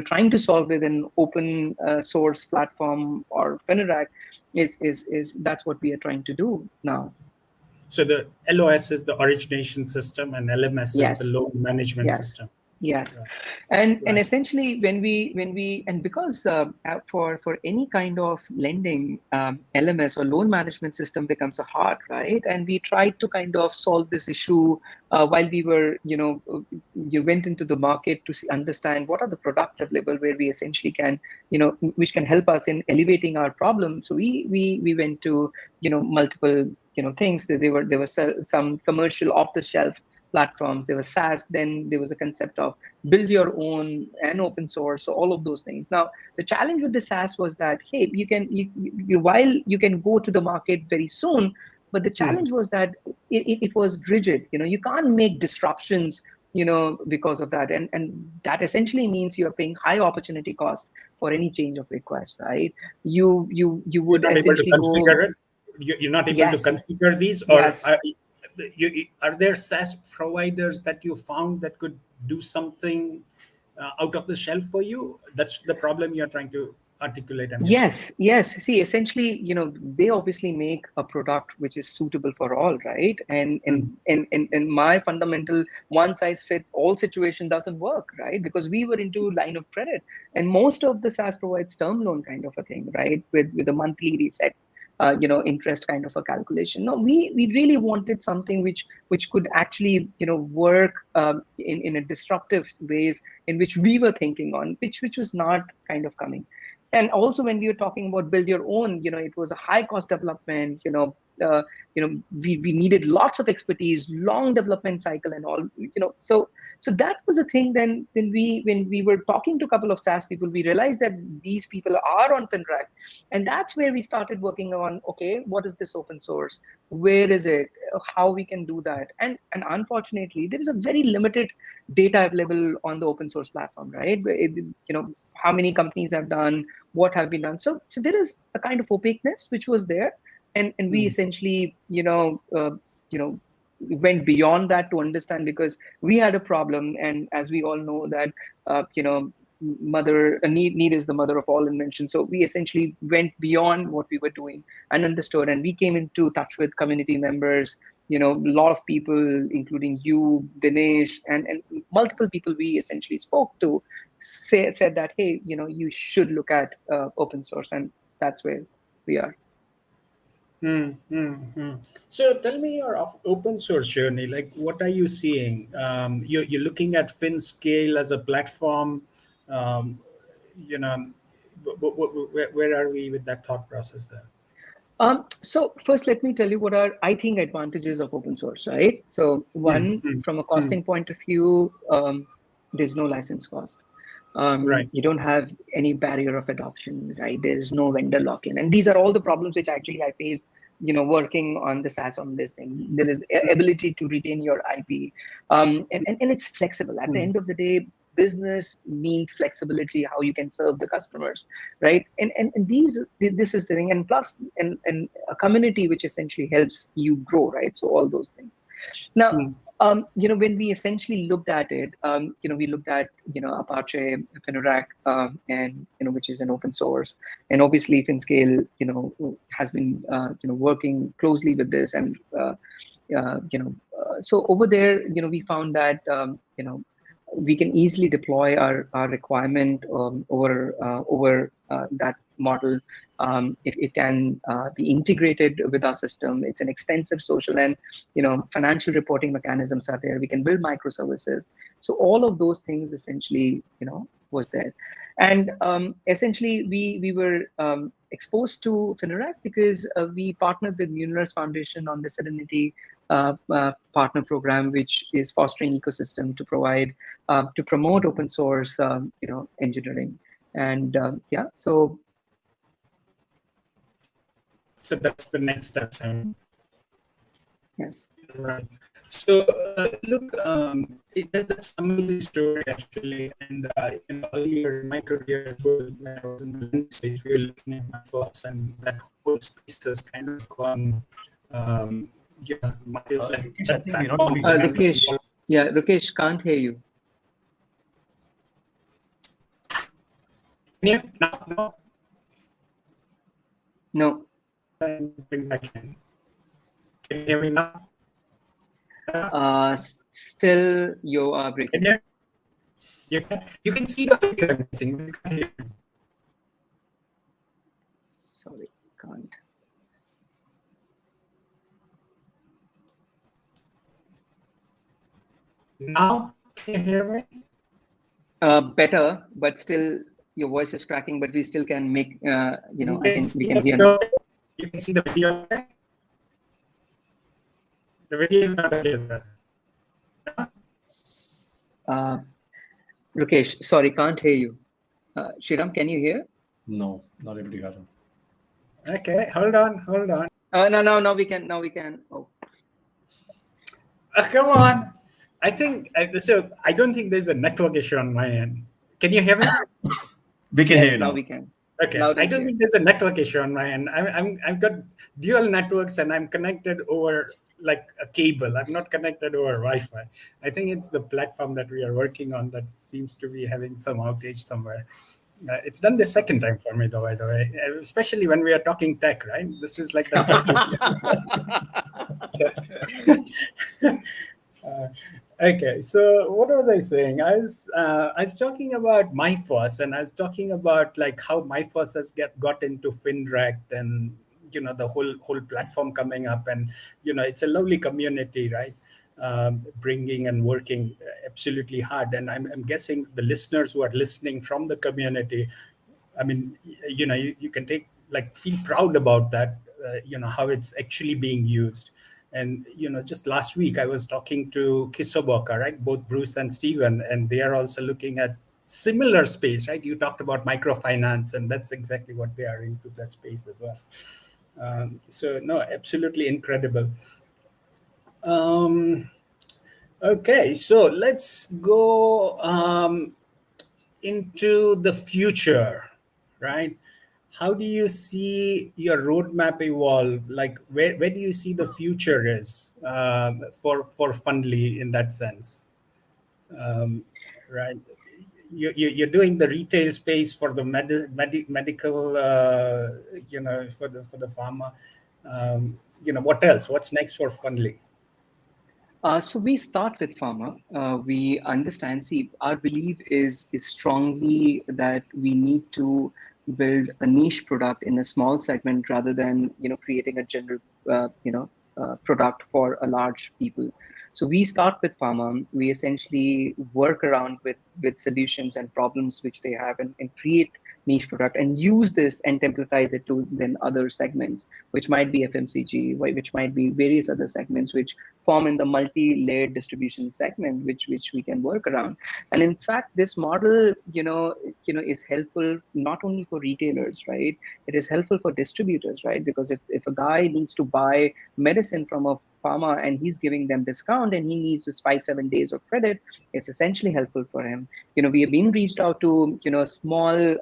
trying to solve with an open source platform or Finerac is that's what we are trying to do now. So the LOS is the origination system, and LMS is the loan management system. Yes, right. And essentially when we and because for any kind of lending, LMS or loan management system becomes a heart, right? And we tried to kind of solve this issue while we were, you went into the market to understand what are the products available where we essentially can, which can help us in elevating our problem. So we went to, multiple, things. There were some commercial off-the-shelf platforms, there was SaaS, then there was a concept of build your own and open source, so all of those things. Now the challenge with the SaaS was that, hey, while you can go to the market very soon, but the challenge was that it was rigid. You can't make disruptions because of that, and that essentially means you're paying high opportunity cost for any change of request, right? You would essentially you're not able to configure these, or are there SaaS providers that you found that could do something out of the shelf for you? That's the problem you're trying to articulate. Yes. See, essentially, they obviously make a product which is suitable for all, right? And my fundamental one size fit all situation doesn't work, right? Because we were into line of credit, and most of the SaaS provides term loan kind of a thing, right? With a monthly reset, interest kind of a calculation. No, we really wanted something which could actually, work in a disruptive ways in which we were thinking on, which was not kind of coming. And also when we were talking about build your own, it was a high cost development, we needed lots of expertise, long development cycle and all, so that was a thing. Then when we were talking to a couple of SaaS people, we realized that these people are on FinRack. And that's where we started working on, okay, what is this open source? Where is it? How we can do that? And unfortunately, there is a very limited data available on the open source platform, right? How many companies have done, what have been done. So there is a kind of opaqueness which was there. And we essentially, went beyond that to understand, because we had a problem. And as we all know that, need is the mother of all invention. So we essentially went beyond what we were doing and understood. And we came into touch with community members, a lot of people, including you, Dinesh, and multiple people we essentially spoke to, said that, hey, you should look at open source. And that's where we are. So tell me your open source journey. Like, what are you seeing? You're looking at FinScale as a platform. Where are we with that thought process there? So first, let me tell you what are, I think, advantages of open source, right? So one, from a costing point of view, there's no license cost. Right. You don't have any barrier of adoption, right? There's no vendor lock-in. And these are all the problems which actually I faced, working on the SaaS on this thing. There is ability to retain your IP. And it's flexible. At the end of the day, business means flexibility, how you can serve the customers, right? And this is the thing. And plus, and a community which essentially helps you grow, right? So all those things. Now, when we essentially looked at it, we looked at, Apache, FinRack, and, which is an open source. And obviously FinScale, has been, working closely with this. And, so over there, we found that, we can easily deploy our requirement over that model. It can be integrated with our system. It's an extensive social and financial reporting mechanisms are there. We can build microservices. So all of those things essentially was there. And essentially we were exposed to FinRack because we partnered with Mueller's Foundation on the Serenity partner program, which is fostering ecosystem to provide to promote open source engineering. And so that's the next step. Yes. Right. So look, that's an amazing story actually. And earlier in my career as well, when I was in the lending space, we were looking at networks, and that whole space has kind of gone. Rakesh, Rakesh, can't hear you. Yeah, No. I can. Can you hear me now? Still you are breaking. You can see the video I'm missing. Sorry, can't. Now can you hear me? Better, but still your voice is cracking. But we still can make we can hear. You can see the video. The video is not okay. Rakesh, sorry, can't hear you. Shriram, can you hear? No, not able to hear him. Okay, hold on. No, we can. Oh. Come on. I think so. I don't think there's a network issue on my end. Can you hear me? We can hear you now. now. We can. Okay. I don't think there's a network issue on my end. I've got dual networks and I'm connected over like a cable. I'm not connected over Wi-Fi. I think it's the platform that we are working on that seems to be having some outage somewhere. It's done the second time for me, though, by the way, especially when we are talking tech, right? This is like the perfect. Okay, so what was I saying? I was talking about MyFirst, and I was talking about like how MyFirst has got into FinRect, and the whole platform coming up, and it's a lovely community, right? Bringing and working absolutely hard, and I'm guessing the listeners who are listening from the community, I mean, you can take like feel proud about that, how it's actually being used. And just last week I was talking to Kisoboka, right? Both Bruce and Steven, and they are also looking at similar space, right? You talked about microfinance, and that's exactly what they are into, that space as well. So no, absolutely incredible. Okay, so let's go into the future, right? How do you see your roadmap evolve? Like, where do you see the future is for Fundly in that sense, right? You're doing the retail space for the medical, for the pharma. What else? What's next for Fundly? So we start with pharma. We understand. See, our belief is strongly that we need to build a niche product in a small segment rather than creating a general product for a large people. So we start with pharma. We essentially work around with solutions and problems which they have, and create niche product and use this and templatize it to then other segments, which might be FMCG, which might be various other segments which form in the multi-layered distribution segment, which we can work around. And in fact, this model, is helpful not only for retailers, right? It is helpful for distributors, right? Because if a guy needs to buy medicine from a pharma and he's giving them discount and he needs just 5-7 days of credit, it's essentially helpful for him. We have been reached out to small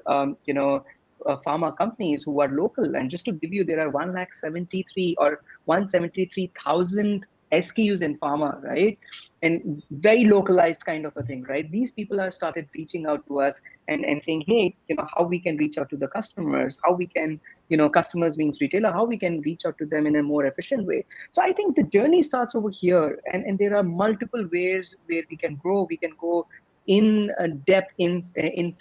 pharma companies who are local, and just to give you, there are 173 or 173,000 SKUs in pharma, right? And very localized kind of a thing, right? These people have started reaching out to us and saying, hey, how we can reach out to the customers, how we can, customers means retailer, how we can reach out to them in a more efficient way. So I think the journey starts over here, and there are multiple ways where we can grow. We can go in depth in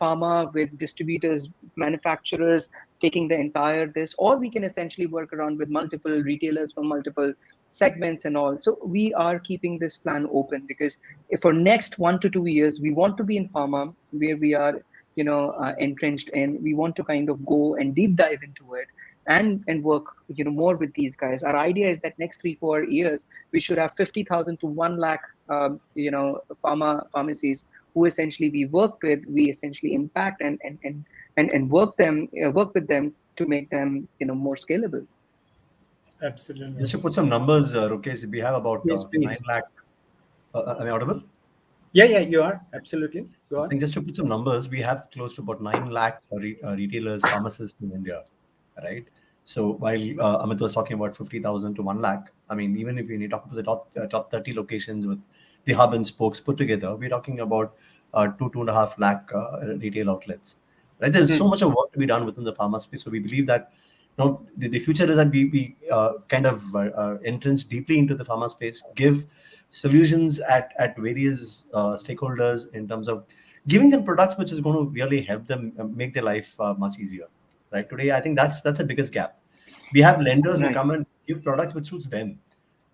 pharma with distributors, manufacturers taking the entire this, or we can essentially work around with multiple retailers from multiple segments and all. So we are keeping this plan open, because if for next 1 to 2 years we want to be in pharma where we are entrenched in, we want to kind of go and deep dive into it and work more with these guys. Our idea is that next 3-4 years we should have 50,000 to 1 lakh pharmacies who essentially we work with, we essentially impact and work with them to make them more scalable. Absolutely. Just to put some numbers, Rukesh, we have about Yes, 9 please. lakh. Am I audible? Yeah, you are. Absolutely. Go I on. think just to put some numbers, we have close to about 9 lakh retailers, pharmacists in India, right? So while Amit was talking about 50,000 to 1 lakh, I mean, even if you talk about the top 30 locations with the hub and spokes put together, we're talking about 2.5 lakh retail outlets, right? There's so much of work to be done within the pharma space. So we believe that the future is that we kind of entrench deeply into the pharma space, give solutions at various stakeholders in terms of giving them products which is going to really help them make their life much easier. Right today, I think that's the biggest gap. We have lenders who Right. come and give products which suits them,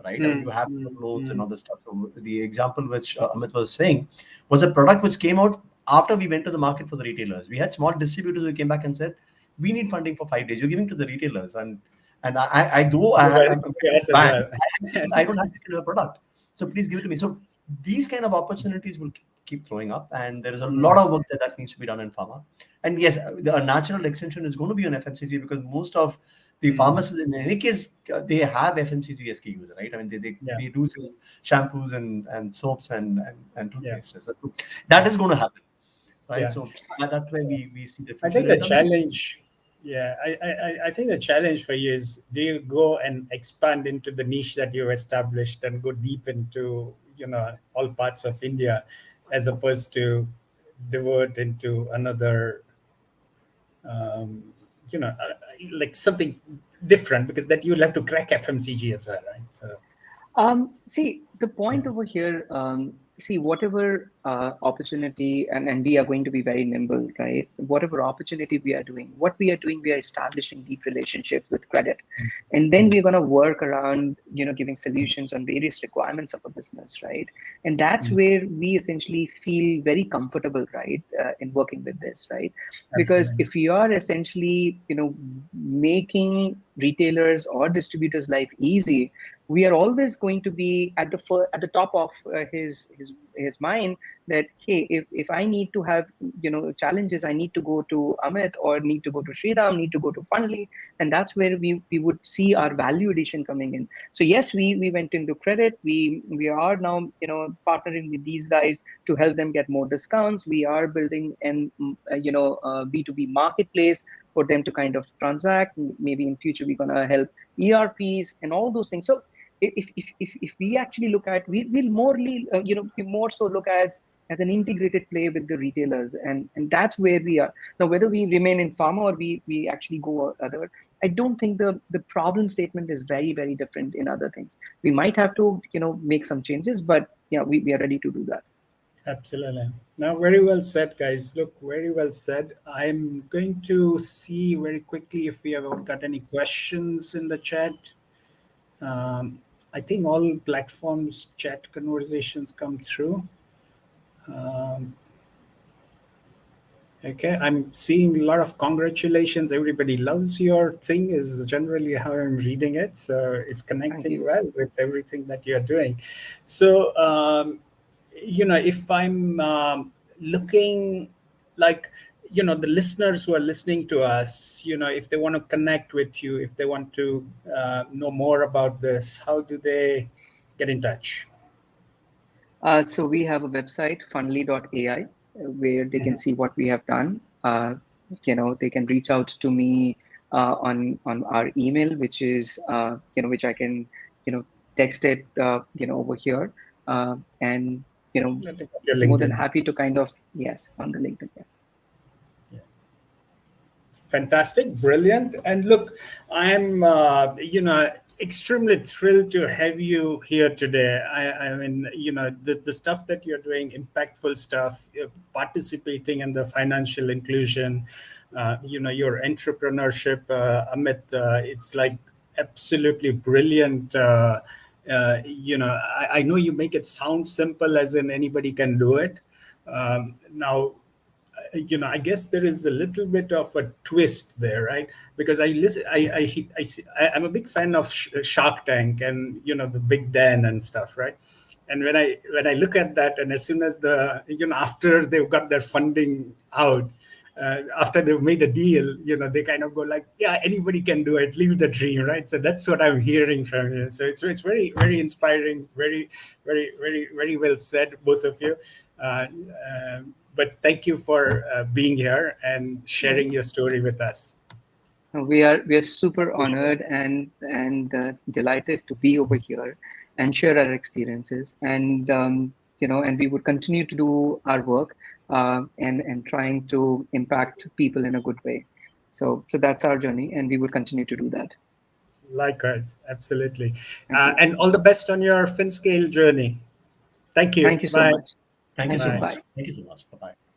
right? I mean, you have loans and all this stuff. So the example which Amit was saying was a product which came out after we went to the market for the retailers. We had small distributors who came back and said, "We need funding for 5 days. You're giving to the retailers." And I do. I'm Yes, as banned. well. I don't have this kind of a product, so please give it to me. So these kind of opportunities will keep throwing up, and there is a lot of work that needs to be done in pharma. And yes, a natural extension is going to be on FMCG, because most of the pharmacists in any case they have FMCG SKUs, right? I mean, Yeah. they do sell shampoos and soaps and Yeah. toothpaste. So that is going to happen, right? Yeah. So that's where we see the I future think in the terms of. challenge. Yeah, I think the challenge for you is, do you go and expand into the niche that you've established and go deep into, all parts of India, as opposed to divert into another, um, like something different, because that you'll have to crack FMCG as well, right? So, See, the point over here, see, whatever opportunity, and we are going to be very nimble, right? Whatever opportunity we are doing, what we are doing, we are establishing deep relationships with credit. And then we're going to work around, giving solutions on various requirements of a business, right? And that's where we essentially feel very comfortable, right, in working with this, right? Because absolutely. if you are essentially, making retailers or distributors' life easy, we are always going to be at the top of his mind, that hey, if I need to have challenges, I need to go to Amit, or need to go to Sriram, need to go to Fundly, and that's where we would see our value addition coming in. So yes, we went into credit. We are now partnering with these guys to help them get more discounts. We are building an B2B marketplace for them to kind of transact. Maybe in future we're gonna help ERPs and all those things. So if we actually look at, we'll we more so look as an integrated play with the retailers, and that's where we are now. Whether we remain in pharma or we actually go other, I don't think the problem statement is very, very different in other things. We might have to make some changes, but yeah, we are ready to do that. Absolutely. Now, very well said, guys. Look, very well said. I'm going to see very quickly if we have got any questions in the chat. Um, I think all platforms chat conversations come through. Um, okay, I'm seeing a lot of congratulations. Everybody loves your thing, is generally how I'm reading it. So it's Thank connecting you. well with everything that you're doing. So, if I'm looking, like, the listeners who are listening to us, if they want to connect with you, if they want to know more about this, how do they get in touch? So we have a website, funly.ai, where they can see what we have done. They can reach out to me on our email, which is which I can text it over here, and I think your more than LinkedIn. happy to kind of, yes, on the LinkedIn, yes. Fantastic, brilliant. And look, I'm extremely thrilled to have you here today. I mean, the stuff that you're doing, impactful stuff, participating in the financial inclusion, your entrepreneurship, Amit, it's like absolutely brilliant. I know you make it sound simple, as in anybody can do it. Now, I guess there is a little bit of a twist there, right? Because I listen, I'm a big fan of Shark Tank, and the Big Dan and stuff, right? And when I look at that, and as soon as after they've got their funding out, after they've made a deal, they kind of go like, yeah, anybody can do it, live the dream, right? So that's what I'm hearing from you. So it's very, very inspiring, very, very, very, very well said, both of you. uh, but thank you for being here and sharing your story with us. We are super honored and delighted to be over here and share our experiences, and we would continue to do our work, and trying to impact people in a good way. So that's our journey, and we would continue to do that. Likewise, absolutely. Thank you. And all the best on your FinScale journey. Thank you. Thank you so Bye. much. Thank you Thank so you. Bye. much. Bye. Thank you so much. Bye bye.